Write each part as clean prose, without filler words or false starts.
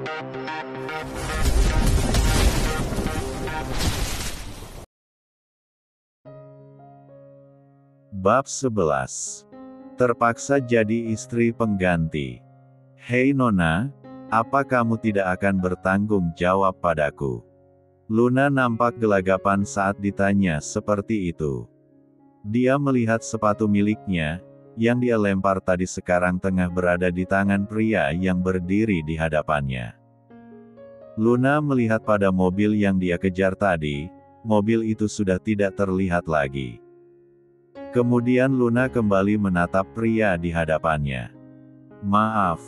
Bab 11. Terpaksa jadi istri pengganti. Hei Nona, apa kamu tidak akan bertanggung jawab padaku? Luna nampak gelagapan saat ditanya seperti itu. Dia melihat sepatu miliknya, yang dia lempar tadi sekarang tengah berada di tangan pria yang berdiri di hadapannya. Luna melihat pada mobil yang dia kejar tadi, mobil itu sudah tidak terlihat lagi. Kemudian Luna kembali menatap pria di hadapannya. Maaf.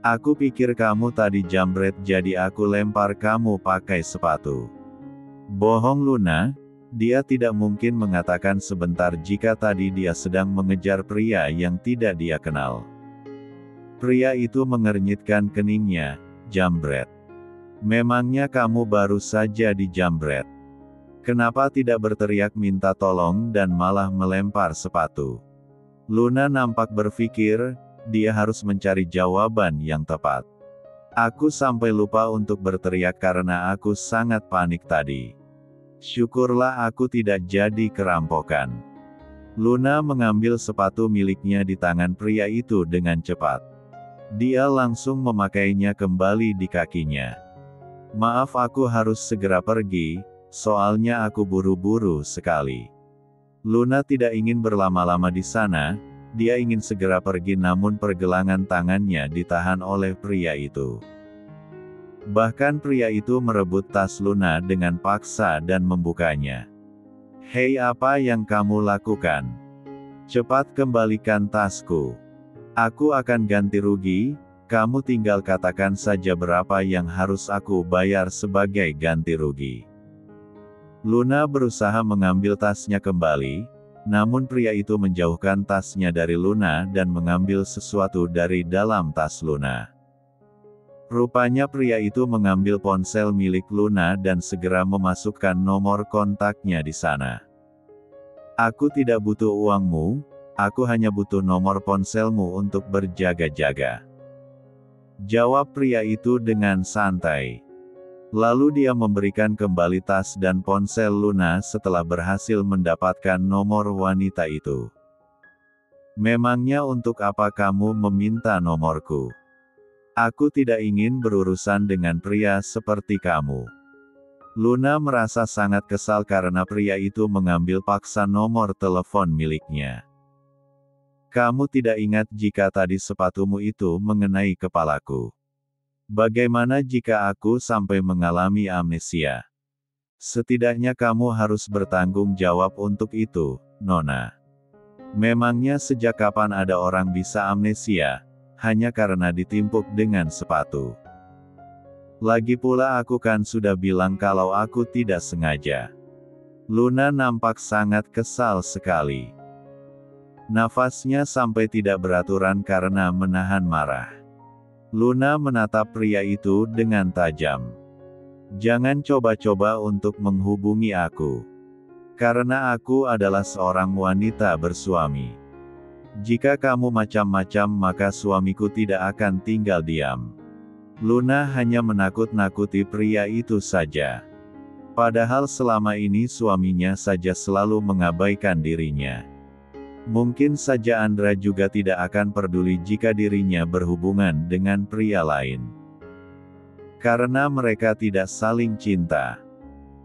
Aku pikir kamu tadi jambret jadi aku lempar kamu pakai sepatu. Bohong Luna, dia tidak mungkin mengatakan sebentar jika tadi dia sedang mengejar pria yang tidak dia kenal. Pria itu mengernyitkan keningnya, jambret. Memangnya kamu baru saja dijambret? Kenapa tidak berteriak minta tolong dan malah melempar sepatu? Luna nampak berpikir, dia harus mencari jawaban yang tepat. Aku sampai lupa untuk berteriak karena aku sangat panik tadi. Syukurlah aku tidak jadi kerampokan. Luna mengambil sepatu miliknya di tangan pria itu dengan cepat. Dia langsung memakainya kembali di kakinya. Maaf, aku harus segera pergi. Soalnya aku buru-buru sekali. Luna tidak ingin berlama-lama di sana, dia ingin segera pergi namun pergelangan tangannya ditahan oleh pria itu. Bahkan pria itu merebut tas Luna dengan paksa dan membukanya. Hei, apa yang kamu lakukan? Cepat kembalikan tasku. Aku akan ganti rugi, kamu tinggal katakan saja berapa yang harus aku bayar sebagai ganti rugi. Luna berusaha mengambil tasnya kembali, namun pria itu menjauhkan tasnya dari Luna dan mengambil sesuatu dari dalam tas Luna. Rupanya pria itu mengambil ponsel milik Luna dan segera memasukkan nomor kontaknya di sana. Aku tidak butuh uangmu, aku hanya butuh nomor ponselmu untuk berjaga-jaga. Jawab pria itu dengan santai. Lalu dia memberikan kembali tas dan ponsel Luna setelah berhasil mendapatkan nomor wanita itu. Memangnya untuk apa kamu meminta nomorku? Aku tidak ingin berurusan dengan pria seperti kamu. Luna merasa sangat kesal karena pria itu mengambil paksa nomor telepon miliknya. Kamu tidak ingat jika tadi sepatumu itu mengenai kepalaku? Bagaimana jika aku sampai mengalami amnesia? Setidaknya kamu harus bertanggung jawab untuk itu, Nona. Memangnya sejak kapan ada orang bisa amnesia, hanya karena ditimpuk dengan sepatu? Lagi pula aku kan sudah bilang kalau aku tidak sengaja. Luna nampak sangat kesal sekali. Nafasnya sampai tidak beraturan karena menahan marah. Luna menatap pria itu dengan tajam. Jangan coba-coba untuk menghubungi aku. Karena aku adalah seorang wanita bersuami. Jika kamu macam-macam maka suamiku tidak akan tinggal diam. Luna hanya menakut-nakuti pria itu saja. Padahal selama ini suaminya saja selalu mengabaikan dirinya. Mungkin saja Andra juga tidak akan peduli jika dirinya berhubungan dengan pria lain. Karena mereka tidak saling cinta.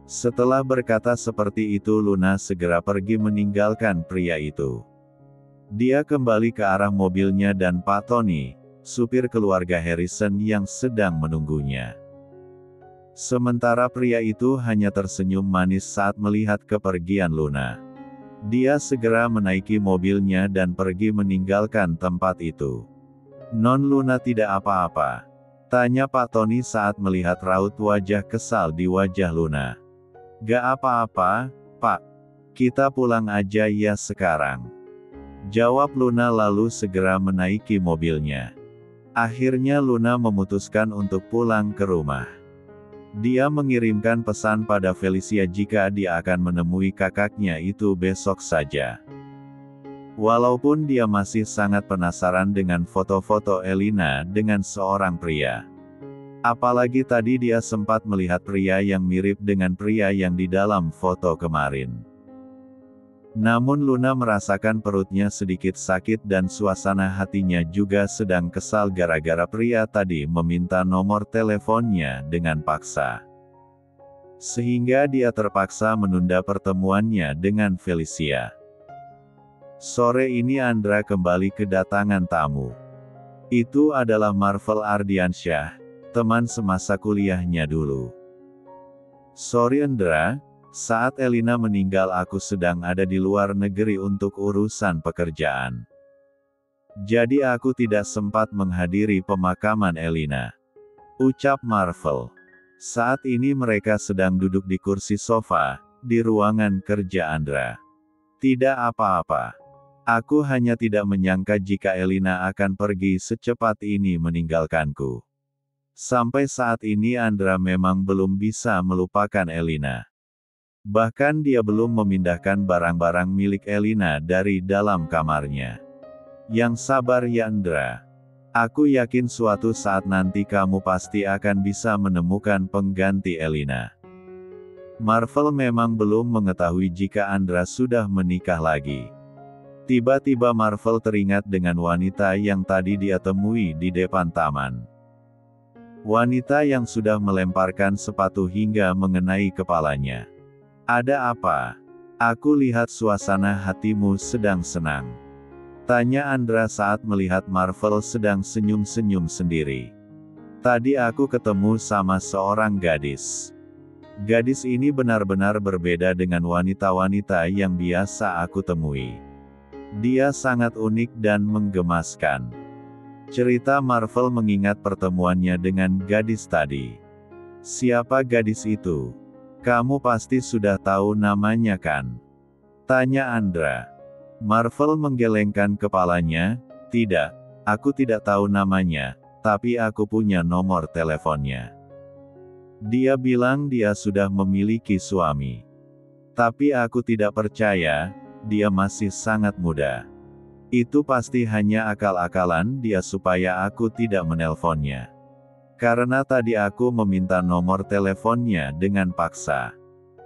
Setelah berkata seperti itu Luna segera pergi meninggalkan pria itu. Dia kembali ke arah mobilnya dan Pak Tony, supir keluarga Harrison yang sedang menunggunya. Sementara pria itu hanya tersenyum manis saat melihat kepergian Luna. Dia segera menaiki mobilnya dan pergi meninggalkan tempat itu. Non Luna tidak apa-apa? Tanya Pak Tony saat melihat raut wajah kesal di wajah Luna. Gak apa-apa, Pak. Kita pulang aja ya sekarang. Jawab Luna lalu segera menaiki mobilnya. Akhirnya Luna memutuskan untuk pulang ke rumah. Dia mengirimkan pesan pada Felicia jika dia akan menemui kakaknya itu besok saja. Walaupun dia masih sangat penasaran dengan foto-foto Elina dengan seorang pria. Apalagi tadi dia sempat melihat pria yang mirip dengan pria yang di dalam foto kemarin. Namun Luna merasakan perutnya sedikit sakit dan suasana hatinya juga sedang kesal gara-gara pria tadi meminta nomor teleponnya dengan paksa. Sehingga dia terpaksa menunda pertemuannya dengan Felicia. Sore ini Andra kembali kedatangan tamu. Itu adalah Marvel Ardiansyah, teman semasa kuliahnya dulu. "Sorry Andra, saat Elina meninggal aku sedang ada di luar negeri untuk urusan pekerjaan. Jadi aku tidak sempat menghadiri pemakaman Elina," ucap Marvel. Saat ini mereka sedang duduk di kursi sofa, di ruangan kerja Andra. "Tidak apa-apa. Aku hanya tidak menyangka jika Elina akan pergi secepat ini meninggalkanku. Sampai saat ini Andra memang belum bisa melupakan Elina. Bahkan dia belum memindahkan barang-barang milik Elina dari dalam kamarnya. Yang sabar ya Andra. Aku yakin suatu saat nanti kamu pasti akan bisa menemukan pengganti Elina." Marvel memang belum mengetahui jika Andra sudah menikah lagi. Tiba-tiba Marvel teringat dengan wanita yang tadi dia temui di depan taman. Wanita yang sudah melemparkan sepatu hingga mengenai kepalanya. "Ada apa? Aku lihat suasana hatimu sedang senang," tanya Andra saat melihat Marvel sedang senyum-senyum sendiri. "Tadi aku ketemu sama seorang gadis. Gadis ini benar-benar berbeda dengan wanita-wanita yang biasa aku temui. Dia sangat unik dan menggemaskan." Cerita Marvel mengingat pertemuannya dengan gadis tadi. "Siapa gadis itu? Kamu pasti sudah tahu namanya kan?" tanya Andra. Marvel menggelengkan kepalanya. "Tidak, aku tidak tahu namanya, tapi aku punya nomor teleponnya. Dia bilang dia sudah memiliki suami. Tapi aku tidak percaya, dia masih sangat muda. Itu pasti hanya akal-akalan dia supaya aku tidak menelponnya. Karena tadi aku meminta nomor teleponnya dengan paksa,"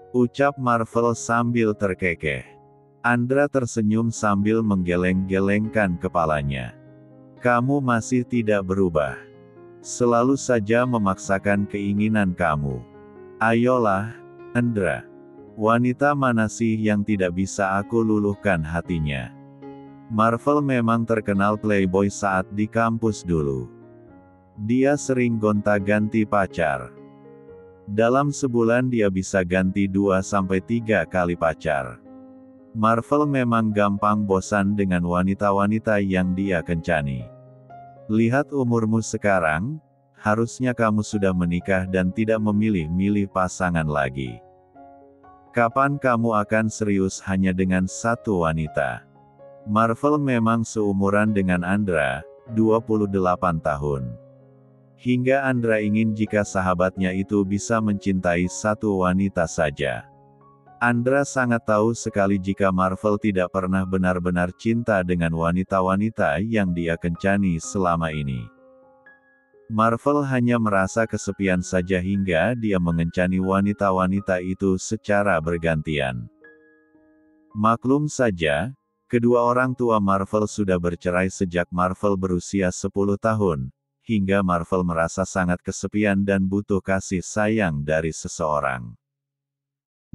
ucap Marvel sambil terkekeh. Andra tersenyum sambil menggeleng-gelengkan kepalanya. "Kamu masih tidak berubah. Selalu saja memaksakan keinginan kamu. Ayolah, Andra. Wanita mana sih yang tidak bisa aku luluhkan hatinya?" Marvel memang terkenal playboy saat di kampus dulu. Dia sering gonta-ganti pacar. Dalam sebulan dia bisa ganti 2-3 kali pacar. Marvel memang gampang bosan dengan wanita-wanita yang dia kencani. "Lihat umurmu sekarang, harusnya kamu sudah menikah dan tidak memilih-milih pasangan lagi. Kapan kamu akan serius hanya dengan satu wanita?" Marvel memang seumuran dengan Andra, 28 tahun. Hingga Andra ingin jika sahabatnya itu bisa mencintai satu wanita saja. Andra sangat tahu sekali jika Marvel tidak pernah benar-benar cinta dengan wanita-wanita yang dia kencani selama ini. Marvel hanya merasa kesepian saja hingga dia mengencani wanita-wanita itu secara bergantian. Maklum saja, kedua orang tua Marvel sudah bercerai sejak Marvel berusia 10 tahun. Hingga Marvel merasa sangat kesepian dan butuh kasih sayang dari seseorang.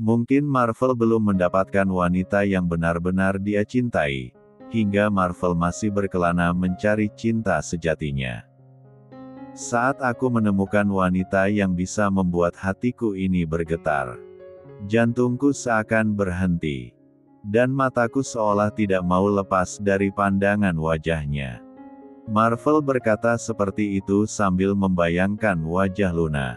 Mungkin Marvel belum mendapatkan wanita yang benar-benar dia cintai, hingga Marvel masih berkelana mencari cinta sejatinya. "Saat aku menemukan wanita yang bisa membuat hatiku ini bergetar, jantungku seakan berhenti, dan mataku seolah tidak mau lepas dari pandangan wajahnya." Marvel berkata seperti itu sambil membayangkan wajah Luna.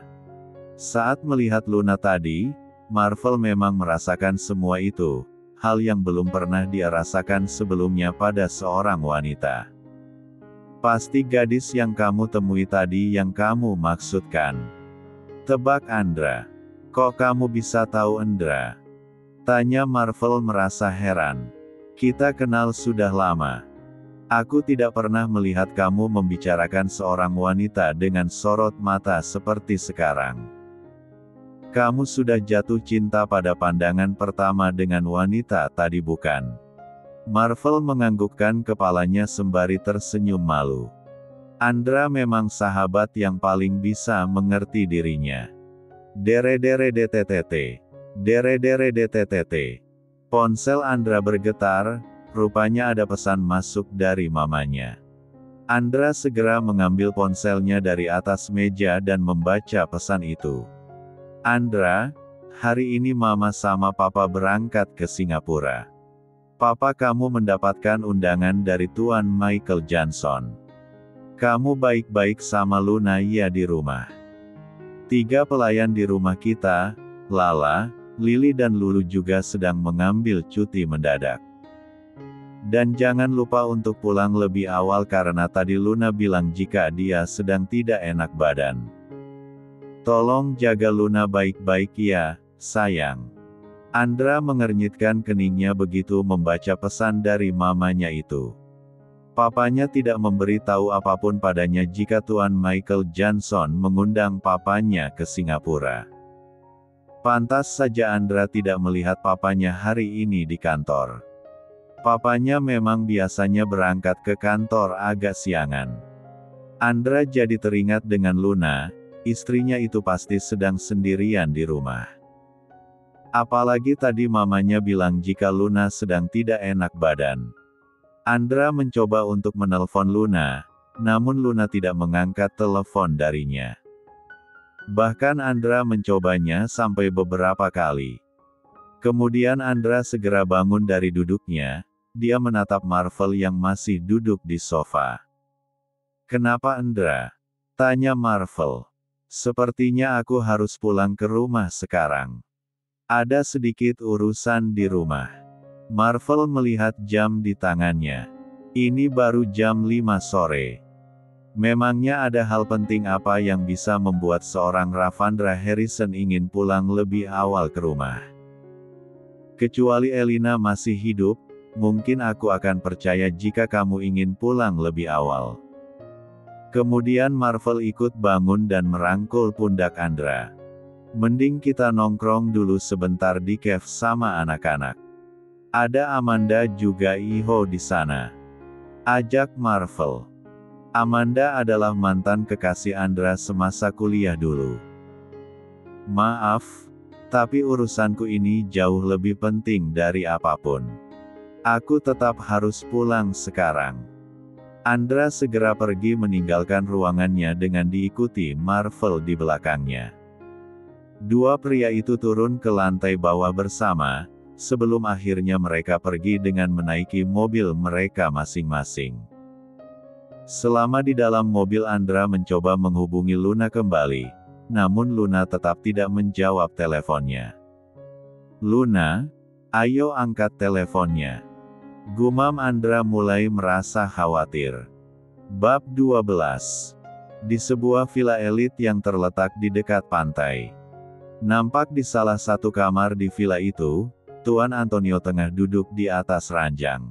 Saat melihat Luna tadi, Marvel memang merasakan semua itu, hal yang belum pernah dia rasakan sebelumnya pada seorang wanita. "Pasti gadis yang kamu temui tadi yang kamu maksudkan," tebak Andra. Kok kamu bisa tahu Andra? Tanya Marvel merasa heran. Kita kenal sudah lama. Aku tidak pernah melihat kamu membicarakan seorang wanita dengan sorot mata seperti sekarang. Kamu sudah jatuh cinta pada pandangan pertama dengan wanita tadi bukan? Marvel menganggukkan kepalanya sembari tersenyum malu. Andra memang sahabat yang paling bisa mengerti dirinya. Dere-dere-DTTT. Dere-dere-DTTT. Ponsel Andra bergetar, rupanya ada pesan masuk dari mamanya. Andra segera mengambil ponselnya dari atas meja dan membaca pesan itu. Andra, hari ini mama sama papa berangkat ke Singapura. Papa kamu mendapatkan undangan dari Tuan Michael Johnson. Kamu baik-baik sama Luna ya di rumah. 3 pelayan di rumah kita, Lala, Lily dan Lulu juga sedang mengambil cuti mendadak. Dan jangan lupa untuk pulang lebih awal karena tadi Luna bilang jika dia sedang tidak enak badan. Tolong jaga Luna baik-baik ya, sayang. Andra mengernyitkan keningnya begitu membaca pesan dari mamanya itu. Papanya tidak memberi tahu apapun padanya jika Tuan Michael Johnson mengundang papanya ke Singapura. Pantas saja Andra tidak melihat papanya hari ini di kantor. Papanya memang biasanya berangkat ke kantor agak siangan. Andra jadi teringat dengan Luna, istrinya itu pasti sedang sendirian di rumah. Apalagi tadi mamanya bilang jika Luna sedang tidak enak badan. Andra mencoba untuk menelpon Luna, namun Luna tidak mengangkat telepon darinya. Bahkan Andra mencobanya sampai beberapa kali. Kemudian Andra segera bangun dari duduknya, dia menatap Marvel yang masih duduk di sofa. "Kenapa Andra?" tanya Marvel. "Sepertinya aku harus pulang ke rumah sekarang. Ada sedikit urusan di rumah." Marvel melihat jam di tangannya. Ini baru jam 5 sore. Memangnya ada hal penting apa yang bisa membuat seorang Ravandra Harrison ingin pulang lebih awal ke rumah? Kecuali Elina masih hidup, mungkin aku akan percaya jika kamu ingin pulang lebih awal. Kemudian Marvel ikut bangun dan merangkul pundak Andra. "Mending kita nongkrong dulu sebentar di cafe sama anak-anak. Ada Amanda juga Iho di sana," ajak Marvel. Amanda adalah mantan kekasih Andra semasa kuliah dulu. "Maaf, tapi urusanku ini jauh lebih penting dari apapun. Aku tetap harus pulang sekarang." Andra segera pergi meninggalkan ruangannya dengan diikuti Marvel di belakangnya. Dua pria itu turun ke lantai bawah bersama, sebelum akhirnya mereka pergi dengan menaiki mobil mereka masing-masing. Selama di dalam mobil Andra mencoba menghubungi Luna kembali, namun Luna tetap tidak menjawab teleponnya. "Luna, ayo angkat teleponnya," gumam Andra mulai merasa khawatir. Bab 12. Di sebuah villa elit yang terletak di dekat pantai. Nampak di salah satu kamar di villa itu, Tuan Antonio tengah duduk di atas ranjang.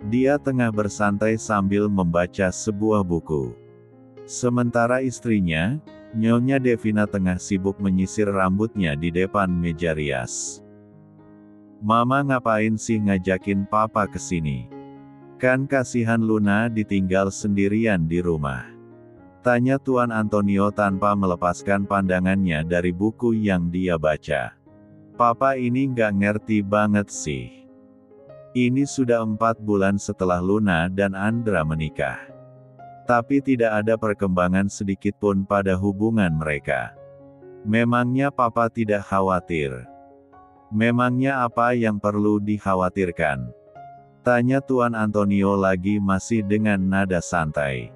Dia tengah bersantai sambil membaca sebuah buku. Sementara istrinya, Nyonya Devina tengah sibuk menyisir rambutnya di depan meja rias. "Mama ngapain sih ngajakin papa ke sini? Kan kasihan Luna ditinggal sendirian di rumah?" tanya Tuan Antonio tanpa melepaskan pandangannya dari buku yang dia baca. "Papa ini nggak ngerti banget sih. Ini sudah 4 bulan setelah Luna dan Andra menikah. Tapi tidak ada perkembangan sedikit pun pada hubungan mereka. Memangnya papa tidak khawatir? Memangnya apa yang perlu dikhawatirkan?" tanya Tuan Antonio lagi masih dengan nada santai.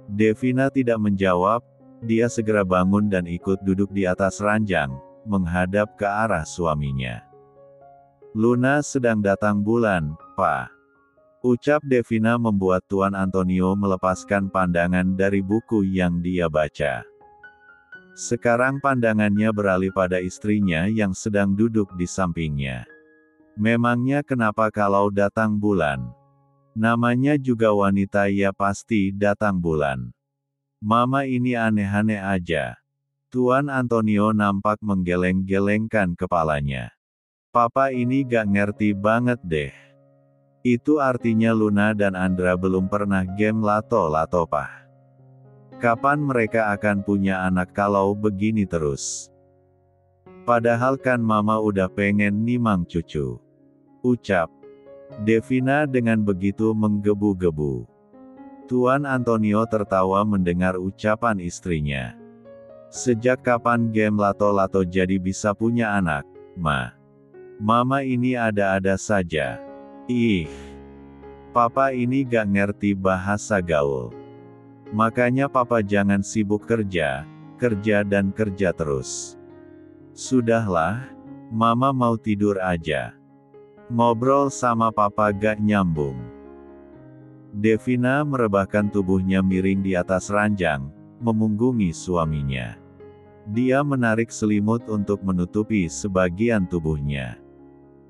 Devina tidak menjawab, dia segera bangun dan ikut duduk di atas ranjang, menghadap ke arah suaminya. "Luna sedang datang bulan, Pak," ucap Devina membuat Tuan Antonio melepaskan pandangan dari buku yang dia baca. Sekarang pandangannya beralih pada istrinya yang sedang duduk di sampingnya. Memangnya kenapa kalau datang bulan? Namanya juga wanita, ya pasti datang bulan. Mama ini aneh-aneh aja. Tuan Antonio nampak menggeleng-gelengkan kepalanya. Papa ini gak ngerti banget deh. Itu artinya Luna dan Andra belum pernah game lato-lato Pak. Kapan mereka akan punya anak kalau begini terus? Padahal kan Mama udah pengen nimang cucu. Ucap Devina dengan begitu menggebu-gebu. Tuan Antonio tertawa mendengar ucapan istrinya. Sejak kapan game lato-lato jadi bisa punya anak, Ma? Mama ini ada-ada saja. Ih, Papa ini gak ngerti bahasa gaul. Makanya Papa jangan sibuk kerja, kerja dan kerja terus. Sudahlah, Mama mau tidur aja. Ngobrol sama Papa gak nyambung. Devina merebahkan tubuhnya miring di atas ranjang, memunggungi suaminya. Dia menarik selimut untuk menutupi sebagian tubuhnya.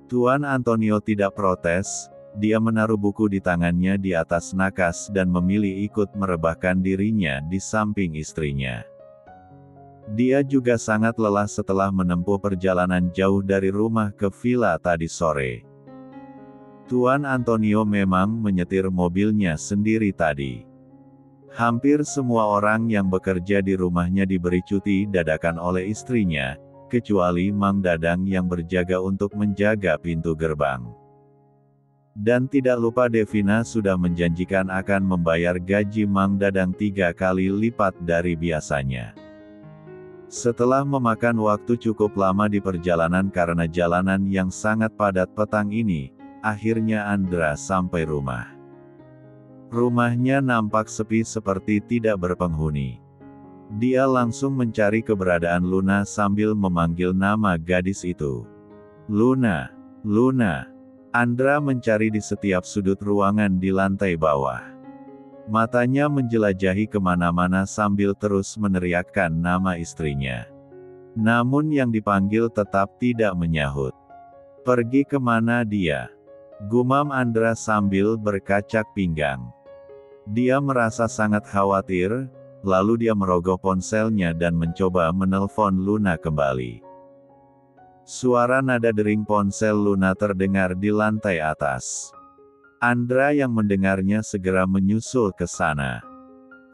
Tuan Antonio tidak protes, dia menaruh buku di tangannya di atas nakas dan memilih ikut merebahkan dirinya di samping istrinya. Dia juga sangat lelah setelah menempuh perjalanan jauh dari rumah ke villa tadi sore. Tuan Antonio memang menyetir mobilnya sendiri tadi. Hampir semua orang yang bekerja di rumahnya diberi cuti dadakan oleh istrinya, kecuali Mang Dadang yang berjaga untuk menjaga pintu gerbang. Dan tidak lupa Devina sudah menjanjikan akan membayar gaji Mang Dadang 3 kali lipat dari biasanya. Setelah memakan waktu cukup lama di perjalanan karena jalanan yang sangat padat petang ini, akhirnya Andra sampai rumah. Rumahnya nampak sepi seperti tidak berpenghuni. Dia langsung mencari keberadaan Luna sambil memanggil nama gadis itu. Luna, Luna. Andra mencari di setiap sudut ruangan di lantai bawah. Matanya menjelajahi kemana-mana sambil terus meneriakkan nama istrinya. Namun yang dipanggil tetap tidak menyahut. Pergi kemana dia? Gumam Andra sambil berkacak pinggang. Dia merasa sangat khawatir, lalu dia merogoh ponselnya dan mencoba menelpon Luna kembali. Suara nada dering ponsel Luna terdengar di lantai atas. Andra yang mendengarnya segera menyusul ke sana.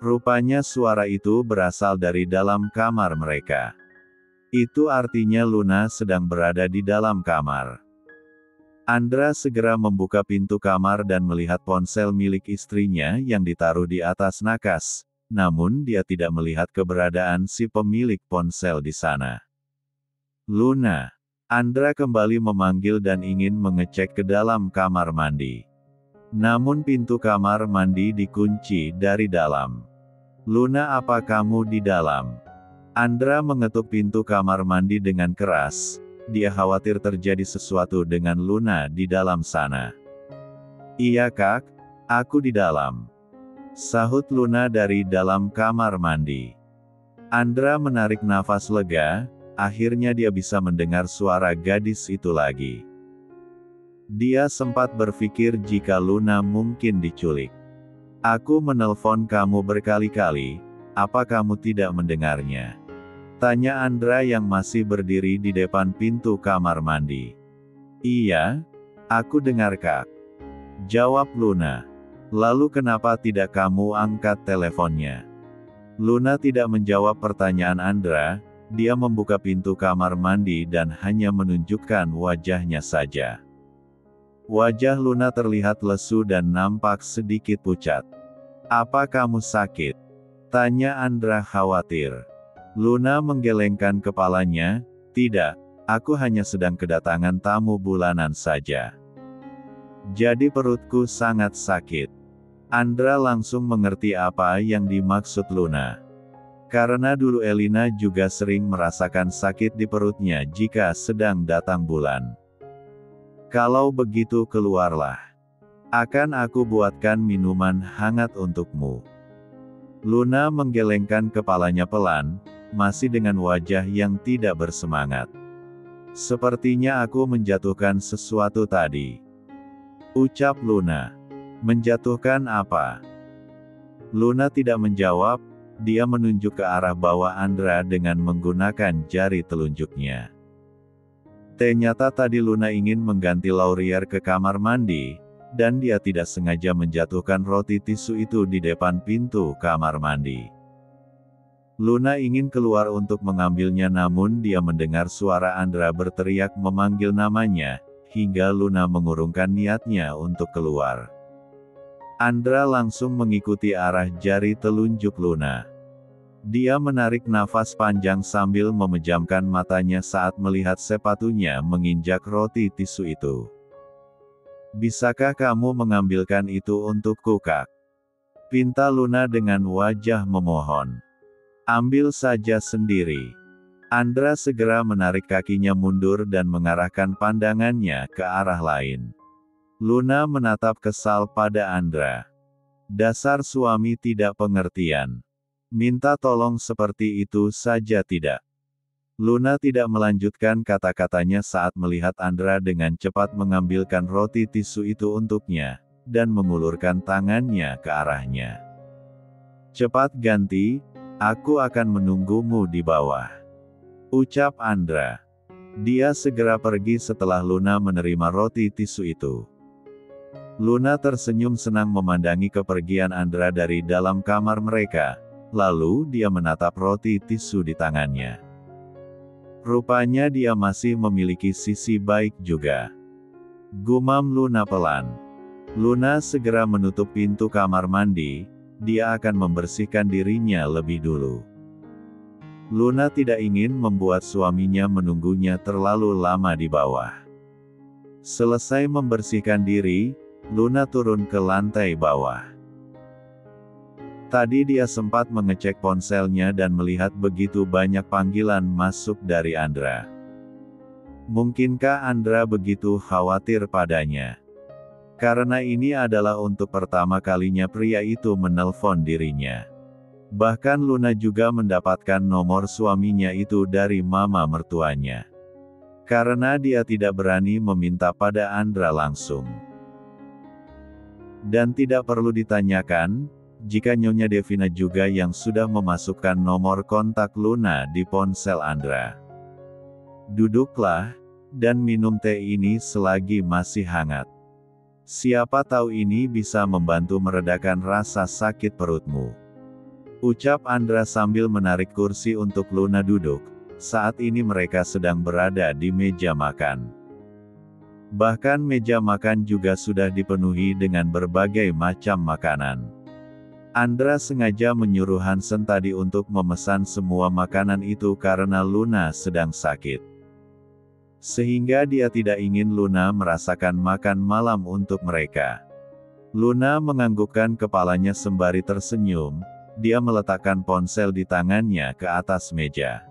Rupanya suara itu berasal dari dalam kamar mereka. Itu artinya Luna sedang berada di dalam kamar. Andra segera membuka pintu kamar dan melihat ponsel milik istrinya yang ditaruh di atas nakas, namun dia tidak melihat keberadaan si pemilik ponsel di sana. Luna. Andra kembali memanggil dan ingin mengecek ke dalam kamar mandi. Namun pintu kamar mandi dikunci dari dalam. Luna, apa kamu di dalam? Andra mengetuk pintu kamar mandi dengan keras. Dia khawatir terjadi sesuatu dengan Luna di dalam sana. Iya Kak, aku di dalam. Sahut Luna dari dalam kamar mandi. Andra menarik nafas lega, akhirnya dia bisa mendengar suara gadis itu lagi. Dia sempat berpikir jika Luna mungkin diculik. Aku menelpon kamu berkali-kali, apa kamu tidak mendengarnya? Tanya Andra yang masih berdiri di depan pintu kamar mandi. Iya, aku dengar Kak. Jawab Luna. Lalu kenapa tidak kamu angkat teleponnya? Luna tidak menjawab pertanyaan Andra, dia membuka pintu kamar mandi dan hanya menunjukkan wajahnya saja. Wajah Luna terlihat lesu dan nampak sedikit pucat. Apa kamu sakit? Tanya Andra khawatir. Luna menggelengkan kepalanya, tidak, aku hanya sedang kedatangan tamu bulanan saja. Jadi perutku sangat sakit. Andra langsung mengerti apa yang dimaksud Luna. Karena dulu Elina juga sering merasakan sakit di perutnya jika sedang datang bulan. Kalau begitu keluarlah. Akan aku buatkan minuman hangat untukmu. Luna menggelengkan kepalanya pelan, masih dengan wajah yang tidak bersemangat. Sepertinya aku menjatuhkan sesuatu tadi. Ucap Luna. Menjatuhkan apa? Luna tidak menjawab, dia menunjuk ke arah bawah Andra dengan menggunakan jari telunjuknya. Ternyata tadi Luna ingin mengganti Laurier ke kamar mandi, dan dia tidak sengaja menjatuhkan roti tisu itu di depan pintu kamar mandi. Luna ingin keluar untuk mengambilnya namun dia mendengar suara Andra berteriak memanggil namanya, hingga Luna mengurungkan niatnya untuk keluar. Andra langsung mengikuti arah jari telunjuk Luna. Dia menarik nafas panjang sambil memejamkan matanya saat melihat sepatunya menginjak roti tisu itu. Bisakah kamu mengambilkan itu untukku, Kak? Pinta Luna dengan wajah memohon. Ambil saja sendiri. Andra segera menarik kakinya mundur dan mengarahkan pandangannya ke arah lain. Luna menatap kesal pada Andra. Dasar suami tidak pengertian. Minta tolong seperti itu saja tidak. Luna tidak melanjutkan kata-katanya saat melihat Andra dengan cepat mengambilkan roti tisu itu untuknya, dan mengulurkan tangannya ke arahnya. Cepat ganti, aku akan menunggumu di bawah. Ucap Andra. Dia segera pergi setelah Luna menerima roti tisu itu. Luna tersenyum senang memandangi kepergian Andra dari dalam kamar mereka, lalu dia menatap roti tisu di tangannya. Rupanya dia masih memiliki sisi baik juga. Gumam Luna pelan. Luna segera menutup pintu kamar mandi, dia akan membersihkan dirinya lebih dulu. Luna tidak ingin membuat suaminya menunggunya terlalu lama di bawah. Selesai membersihkan diri, Luna turun ke lantai bawah. Tadi dia sempat mengecek ponselnya dan melihat begitu banyak panggilan masuk dari Andra. Mungkinkah Andra begitu khawatir padanya? Karena ini adalah untuk pertama kalinya pria itu menelpon dirinya. Bahkan Luna juga mendapatkan nomor suaminya itu dari mama mertuanya. Karena dia tidak berani meminta pada Andra langsung. Dan tidak perlu ditanyakan, jika Nyonya Devina juga yang sudah memasukkan nomor kontak Luna di ponsel Andra. Duduklah, dan minum teh ini selagi masih hangat. Siapa tahu ini bisa membantu meredakan rasa sakit perutmu. Ucap Andra sambil menarik kursi untuk Luna duduk, saat ini mereka sedang berada di meja makan. Bahkan meja makan juga sudah dipenuhi dengan berbagai macam makanan. Andra sengaja menyuruh Hansen tadi untuk memesan semua makanan itu karena Luna sedang sakit. Sehingga dia tidak ingin Luna merasakan makan malam untuk mereka. Luna menganggukkan kepalanya sembari tersenyum, dia meletakkan ponsel di tangannya ke atas meja.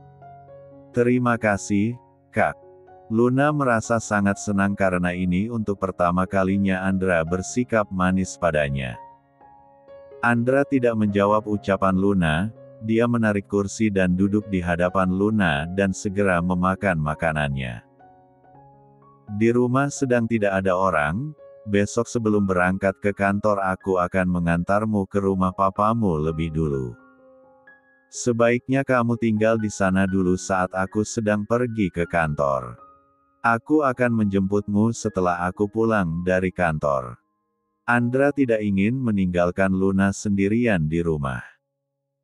Terima kasih, Kak. Luna merasa sangat senang karena ini untuk pertama kalinya Andra bersikap manis padanya. Andra tidak menjawab ucapan Luna, dia menarik kursi dan duduk di hadapan Luna dan segera memakan makanannya. Di rumah sedang tidak ada orang, besok sebelum berangkat ke kantor aku akan mengantarmu ke rumah papamu lebih dulu. Sebaiknya kamu tinggal di sana dulu saat aku sedang pergi ke kantor. Aku akan menjemputmu setelah aku pulang dari kantor. Andra tidak ingin meninggalkan Luna sendirian di rumah.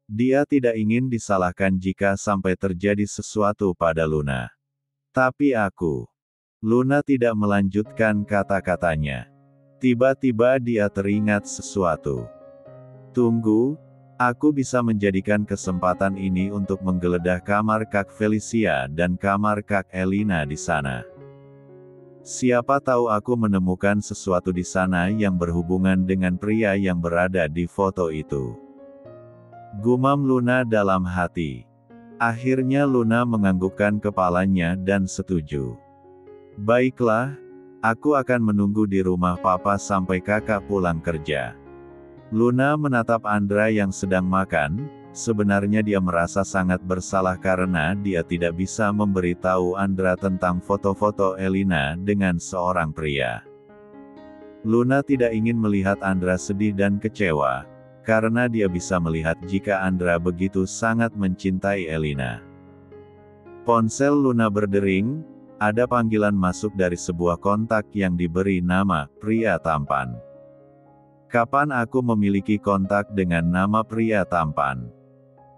Dia tidak ingin disalahkan jika sampai terjadi sesuatu pada Luna. Tapi aku. Luna tidak melanjutkan kata-katanya. Tiba-tiba dia teringat sesuatu. Tunggu, aku bisa menjadikan kesempatan ini untuk menggeledah kamar Kak Felicia dan kamar Kak Elina di sana. Siapa tahu aku menemukan sesuatu di sana yang berhubungan dengan pria yang berada di foto itu. Gumam Luna dalam hati. Akhirnya Luna menganggukkan kepalanya dan setuju. Baiklah, aku akan menunggu di rumah papa sampai kakak pulang kerja. Luna menatap Andra yang sedang makan, sebenarnya dia merasa sangat bersalah karena dia tidak bisa memberitahu Andra tentang foto-foto Elina dengan seorang pria. Luna tidak ingin melihat Andra sedih dan kecewa, karena dia bisa melihat jika Andra begitu sangat mencintai Elina. Ponsel Luna berdering, ada panggilan masuk dari sebuah kontak yang diberi nama pria tampan. Kapan aku memiliki kontak dengan nama pria tampan?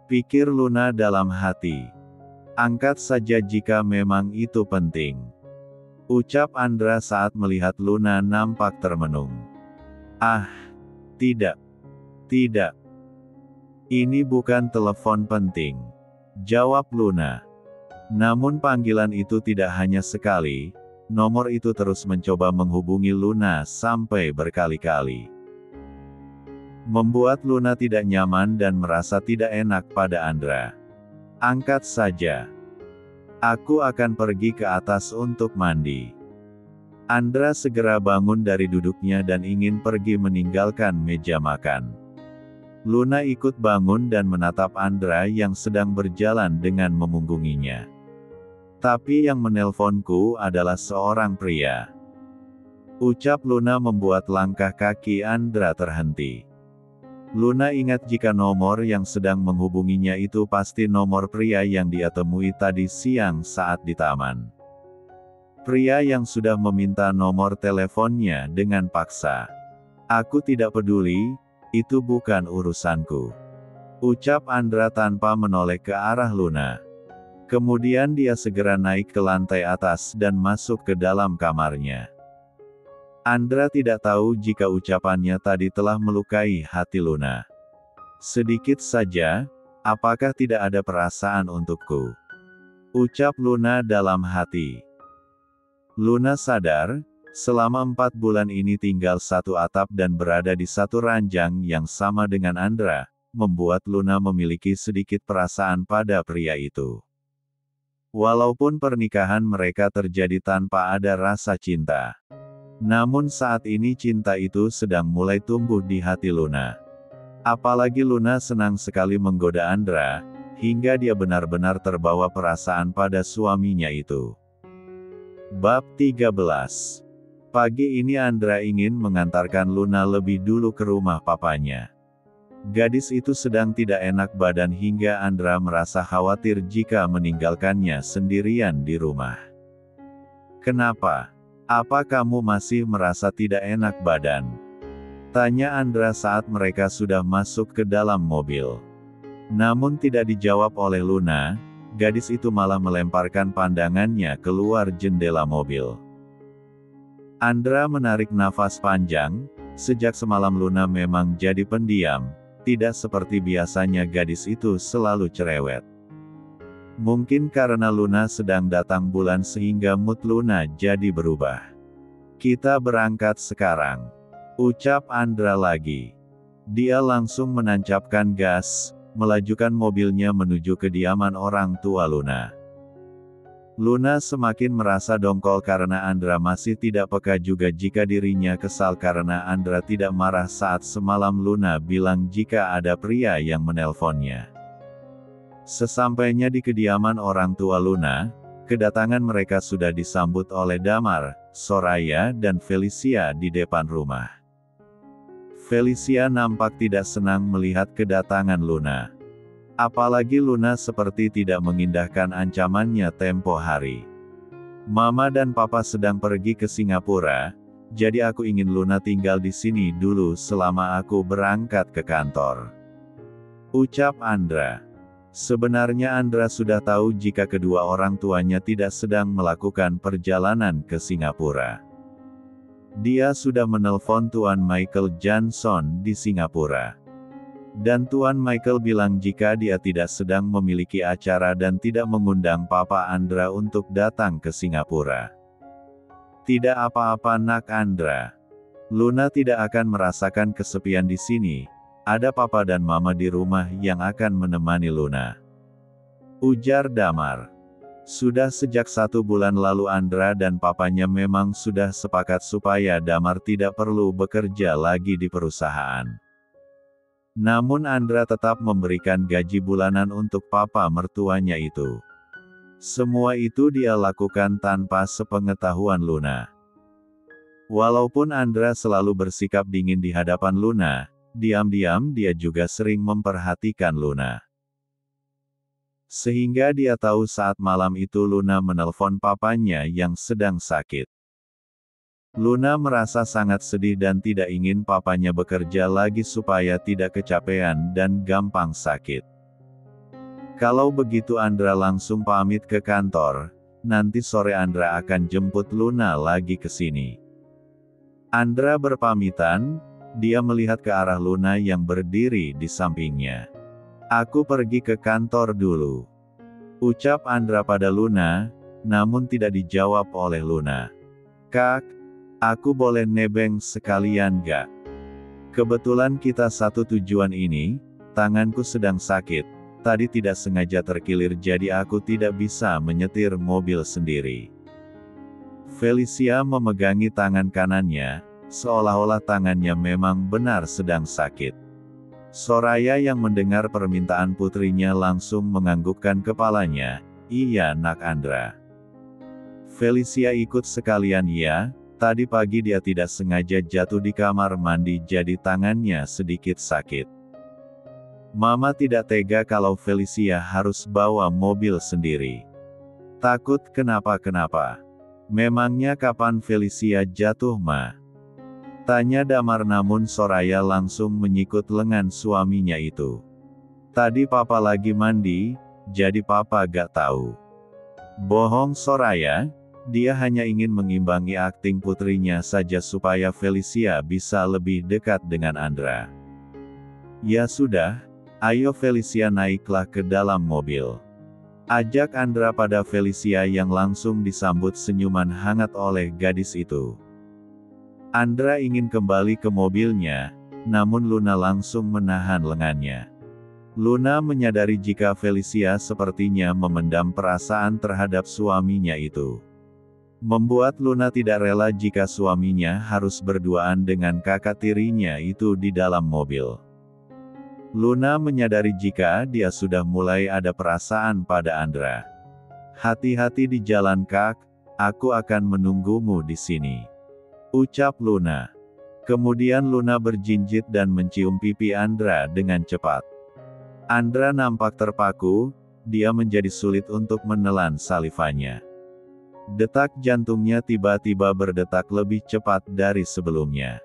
Pikir Luna dalam hati. Angkat saja jika memang itu penting. Ucap Andra saat melihat Luna nampak termenung. Ah, tidak. Tidak. Ini bukan telepon penting. Jawab Luna. Namun panggilan itu tidak hanya sekali, nomor itu terus mencoba menghubungi Luna sampai berkali-kali. Membuat Luna tidak nyaman dan merasa tidak enak pada Andra. Angkat saja. Aku akan pergi ke atas untuk mandi. Andra segera bangun dari duduknya dan ingin pergi meninggalkan meja makan. Luna ikut bangun dan menatap Andra yang sedang berjalan dengan memunggunginya. Tapi yang menelponku adalah seorang pria. Ucap Luna membuat langkah kaki Andra terhenti. Luna ingat jika nomor yang sedang menghubunginya itu pasti nomor pria yang dia temui tadi siang saat di taman. Pria yang sudah meminta nomor teleponnya dengan paksa. Aku tidak peduli, itu bukan urusanku. Ucap Andra tanpa menoleh ke arah Luna. Kemudian dia segera naik ke lantai atas dan masuk ke dalam kamarnya. Andra tidak tahu jika ucapannya tadi telah melukai hati Luna. Sedikit saja, apakah tidak ada perasaan untukku? Ucap Luna dalam hati. Luna sadar, selama 4 bulan ini tinggal satu atap dan berada di satu ranjang yang sama dengan Andra, membuat Luna memiliki sedikit perasaan pada pria itu. Walaupun pernikahan mereka terjadi tanpa ada rasa cinta. Namun saat ini cinta itu sedang mulai tumbuh di hati Luna. Apalagi Luna senang sekali menggoda Andra, hingga dia benar-benar terbawa perasaan pada suaminya itu. Bab 13. Pagi ini Andra ingin mengantarkan Luna lebih dulu ke rumah papanya. Gadis itu sedang tidak enak badan hingga Andra merasa khawatir jika meninggalkannya sendirian di rumah. Kenapa? Apa kamu masih merasa tidak enak badan? Tanya Andra saat mereka sudah masuk ke dalam mobil. Namun tidak dijawab oleh Luna, gadis itu malah melemparkan pandangannya keluar jendela mobil. Andra menarik nafas panjang, sejak semalam Luna memang jadi pendiam, tidak seperti biasanya gadis itu selalu cerewet. Mungkin karena Luna sedang datang bulan sehingga mood Luna jadi berubah. Kita berangkat sekarang. Ucap Andra lagi. Dia langsung menancapkan gas, melajukan mobilnya menuju kediaman orang tua Luna. Luna semakin merasa dongkol karena Andra masih tidak peka juga jika dirinya kesal karena Andra tidak marah saat semalam Luna bilang jika ada pria yang menelponnya. Sesampainya di kediaman orang tua Luna, kedatangan mereka sudah disambut oleh Damar, Soraya dan Felicia di depan rumah. Felicia nampak tidak senang melihat kedatangan Luna. Apalagi Luna seperti tidak mengindahkan ancamannya tempo hari. Mama dan Papa sedang pergi ke Singapura, jadi aku ingin Luna tinggal di sini dulu selama aku berangkat ke kantor. Ucap Andra. Sebenarnya Andra sudah tahu jika kedua orang tuanya tidak sedang melakukan perjalanan ke Singapura. Dia sudah menelpon Tuan Michael Johnson di Singapura. Dan Tuan Michael bilang jika dia tidak sedang memiliki acara dan tidak mengundang Papa Andra untuk datang ke Singapura. Tidak apa-apa nak Andra. Luna tidak akan merasakan kesepian di sini. Ada Papa dan Mama di rumah yang akan menemani Luna. Ujar Damar. Sudah sejak 1 bulan lalu Andra dan papanya memang sudah sepakat supaya Damar tidak perlu bekerja lagi di perusahaan. Namun Andra tetap memberikan gaji bulanan untuk papa mertuanya itu. Semua itu dia lakukan tanpa sepengetahuan Luna. Walaupun Andra selalu bersikap dingin di hadapan Luna, diam-diam dia juga sering memperhatikan Luna. Sehingga dia tahu saat malam itu Luna menelpon papanya yang sedang sakit. Luna merasa sangat sedih dan tidak ingin papanya bekerja lagi supaya tidak kecapean dan gampang sakit. Kalau begitu Andra langsung pamit ke kantor, nanti sore Andra akan jemput Luna lagi ke sini. Andra berpamitan, dia melihat ke arah Luna yang berdiri di sampingnya. Aku pergi ke kantor dulu, ucap Andra pada Luna, namun tidak dijawab oleh Luna. Kak, aku boleh nebeng sekalian gak? Kebetulan kita satu tujuan ini, tanganku sedang sakit, tadi tidak sengaja terkilir jadi aku tidak bisa menyetir mobil sendiri. Felicia memegangi tangan kanannya, seolah-olah tangannya memang benar sedang sakit. Soraya yang mendengar permintaan putrinya langsung menganggukkan kepalanya, iya nak Andra. Felicia ikut sekalian ya, tadi pagi dia tidak sengaja jatuh di kamar mandi jadi tangannya sedikit sakit. Mama tidak tega kalau Felicia harus bawa mobil sendiri. Takut kenapa-kenapa. Memangnya kapan Felicia jatuh ma? Tanya Damar namun Soraya langsung menyikut lengan suaminya itu. Tadi papa lagi mandi, jadi papa gak tahu. Bohong Soraya, dia hanya ingin mengimbangi akting putrinya saja supaya Felicia bisa lebih dekat dengan Andra. Ya sudah, ayo Felicia naiklah ke dalam mobil. Ajak Andra pada Felicia yang langsung disambut senyuman hangat oleh gadis itu. Andra ingin kembali ke mobilnya, namun Luna langsung menahan lengannya. Luna menyadari jika Felicia sepertinya memendam perasaan terhadap suaminya itu. Membuat Luna tidak rela jika suaminya harus berduaan dengan kakak tirinya itu di dalam mobil. Luna menyadari jika dia sudah mulai ada perasaan pada Andra. Hati-hati di jalan kak, aku akan menunggumu di sini, ucap Luna. Kemudian Luna berjinjit dan mencium pipi Andra dengan cepat. Andra nampak terpaku, dia menjadi sulit untuk menelan salivanya. Detak jantungnya tiba-tiba berdetak lebih cepat dari sebelumnya.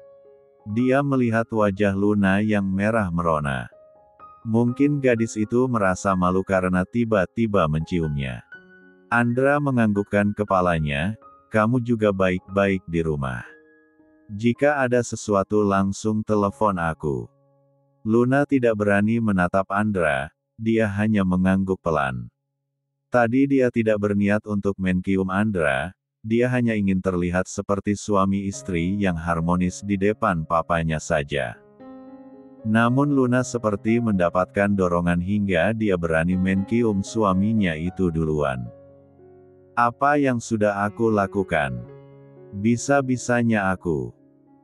Dia melihat wajah Luna yang merah merona. Mungkin gadis itu merasa malu karena tiba-tiba menciumnya. Andra menganggukkan kepalanya, kamu juga baik-baik di rumah. Jika ada sesuatu langsung telepon aku. Luna tidak berani menatap Andra, dia hanya mengangguk pelan. Tadi dia tidak berniat untuk mencium Andra, dia hanya ingin terlihat seperti suami istri yang harmonis di depan papanya saja. Namun Luna seperti mendapatkan dorongan hingga dia berani mencium suaminya itu duluan. Apa yang sudah aku lakukan? Bisa-bisanya aku.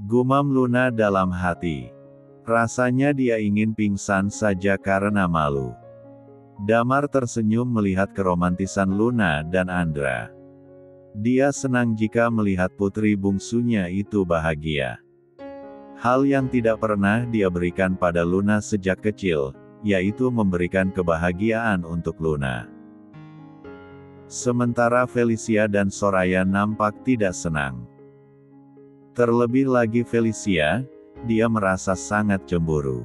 Gumam Luna dalam hati. Rasanya dia ingin pingsan saja karena malu. Damar tersenyum melihat keromantisan Luna dan Andra. Dia senang jika melihat putri bungsunya itu bahagia. Hal yang tidak pernah dia berikan pada Luna sejak kecil, yaitu memberikan kebahagiaan untuk Luna. Sementara Felicia dan Soraya nampak tidak senang. Terlebih lagi Felicia, dia merasa sangat cemburu.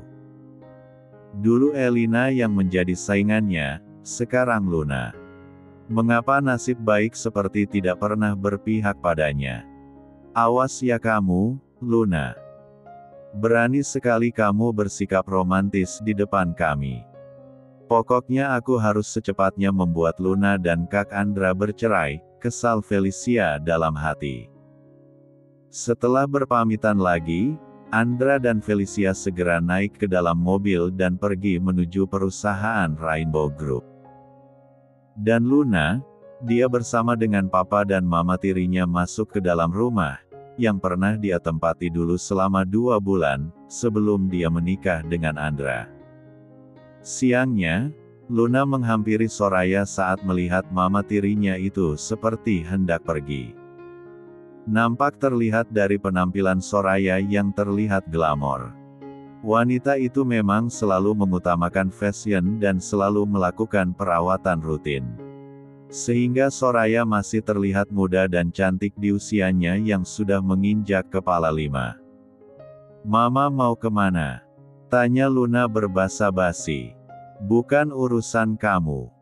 Dulu Elina yang menjadi saingannya, sekarang Luna. Mengapa nasib baik seperti tidak pernah berpihak padanya? Awas ya kamu, Luna. Berani sekali kamu bersikap romantis di depan kami. Pokoknya aku harus secepatnya membuat Luna dan Kak Andra bercerai, kesal Felicia dalam hati. Setelah berpamitan lagi, Andra dan Felicia segera naik ke dalam mobil dan pergi menuju perusahaan Rainbow Group. Dan Luna, dia bersama dengan papa dan mama tirinya masuk ke dalam rumah, yang pernah dia tempati dulu selama 2 bulan, sebelum dia menikah dengan Andra. Siangnya, Luna menghampiri Soraya saat melihat mama tirinya itu seperti hendak pergi. Nampak terlihat dari penampilan Soraya yang terlihat glamor. Wanita itu memang selalu mengutamakan fashion dan selalu melakukan perawatan rutin. Sehingga Soraya masih terlihat muda dan cantik di usianya yang sudah menginjak kepala 5. "Mama mau kemana?" tanya Luna berbasa-basi. "Bukan urusan kamu.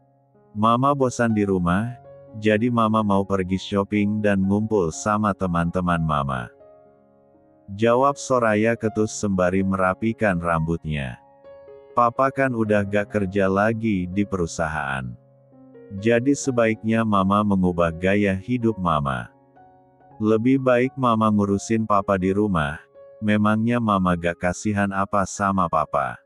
Mama bosan di rumah, jadi mama mau pergi shopping dan ngumpul sama teman-teman mama," jawab Soraya ketus sembari merapikan rambutnya. "Papa kan udah gak kerja lagi di perusahaan. Jadi sebaiknya mama mengubah gaya hidup mama. Lebih baik mama ngurusin papa di rumah, memangnya mama gak kasihan apa sama papa?"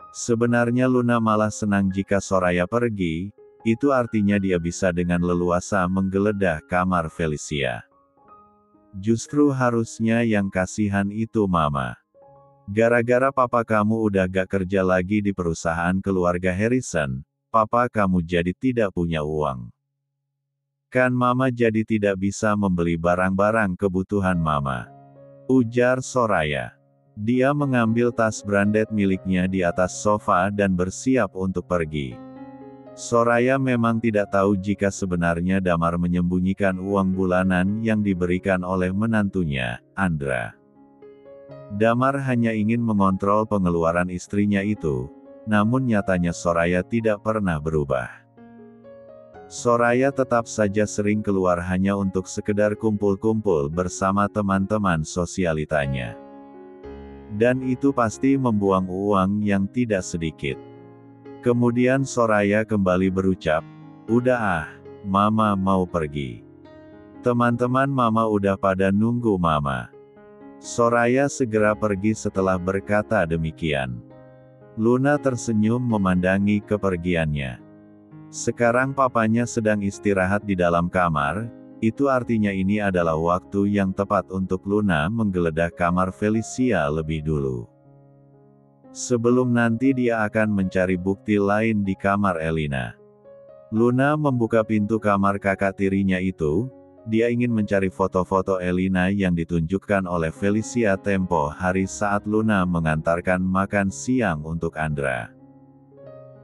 Sebenarnya Luna malah senang jika Soraya pergi, itu artinya dia bisa dengan leluasa menggeledah kamar Felicia. Justru harusnya yang kasihan itu mama. Gara-gara papa kamu udah gak kerja lagi di perusahaan keluarga Harrison, papa kamu jadi tidak punya uang. Kan mama jadi tidak bisa membeli barang-barang kebutuhan mama, ujar Soraya. Dia mengambil tas branded miliknya di atas sofa dan bersiap untuk pergi. Soraya memang tidak tahu jika sebenarnya Damar menyembunyikan uang bulanan yang diberikan oleh menantunya, Andra. Damar hanya ingin mengontrol pengeluaran istrinya itu, namun nyatanya Soraya tidak pernah berubah. Soraya tetap saja sering keluar hanya untuk sekedar kumpul-kumpul bersama teman-teman sosialitanya. Dan itu pasti membuang uang yang tidak sedikit. Kemudian Soraya kembali berucap, "Udah ah, mama mau pergi. Teman-teman mama udah pada nunggu mama." Soraya segera pergi setelah berkata demikian. Luna tersenyum memandangi kepergiannya. Sekarang papanya sedang istirahat di dalam kamar, itu artinya ini adalah waktu yang tepat untuk Luna menggeledah kamar Felicia lebih dulu. Sebelum nanti dia akan mencari bukti lain di kamar Elina. Luna membuka pintu kamar kakak tirinya itu, dia ingin mencari foto-foto Elina yang ditunjukkan oleh Felicia tempo hari saat Luna mengantarkan makan siang untuk Andra.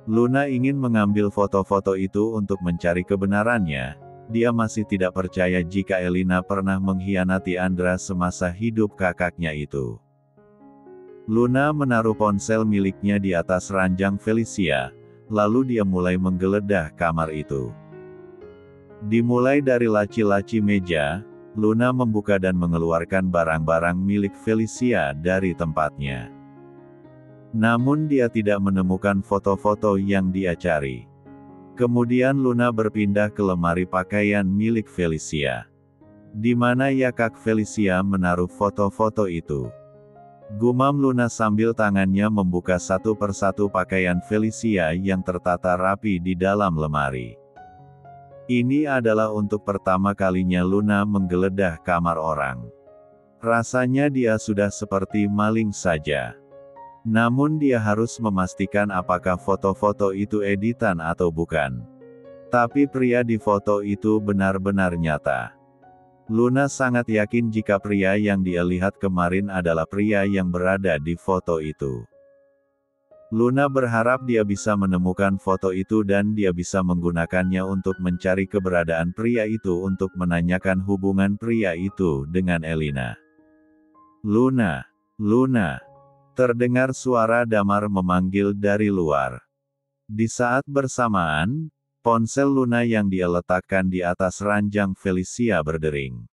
Luna ingin mengambil foto-foto itu untuk mencari kebenarannya. Dia masih tidak percaya jika Elina pernah mengkhianati Andra semasa hidup kakaknya itu. Luna menaruh ponsel miliknya di atas ranjang Felicia, lalu dia mulai menggeledah kamar itu. Dimulai dari laci-laci meja, Luna membuka dan mengeluarkan barang-barang milik Felicia dari tempatnya. Namun dia tidak menemukan foto-foto yang dia cari. Kemudian Luna berpindah ke lemari pakaian milik Felicia. Di mana ya Kak Felicia menaruh foto-foto itu? Gumam Luna sambil tangannya membuka satu persatu pakaian Felicia yang tertata rapi di dalam lemari. Ini adalah untuk pertama kalinya Luna menggeledah kamar orang. Rasanya dia sudah seperti maling saja. Namun dia harus memastikan apakah foto-foto itu editan atau bukan. Tapi pria di foto itu benar-benar nyata. Luna sangat yakin jika pria yang dia lihat kemarin adalah pria yang berada di foto itu. Luna berharap dia bisa menemukan foto itu dan dia bisa menggunakannya untuk mencari keberadaan pria itu untuk menanyakan hubungan pria itu dengan Elina. "Luna, Luna." Terdengar suara Damar memanggil dari luar. Di saat bersamaan, ponsel Luna yang dia letakkan di atas ranjang Felicia berdering.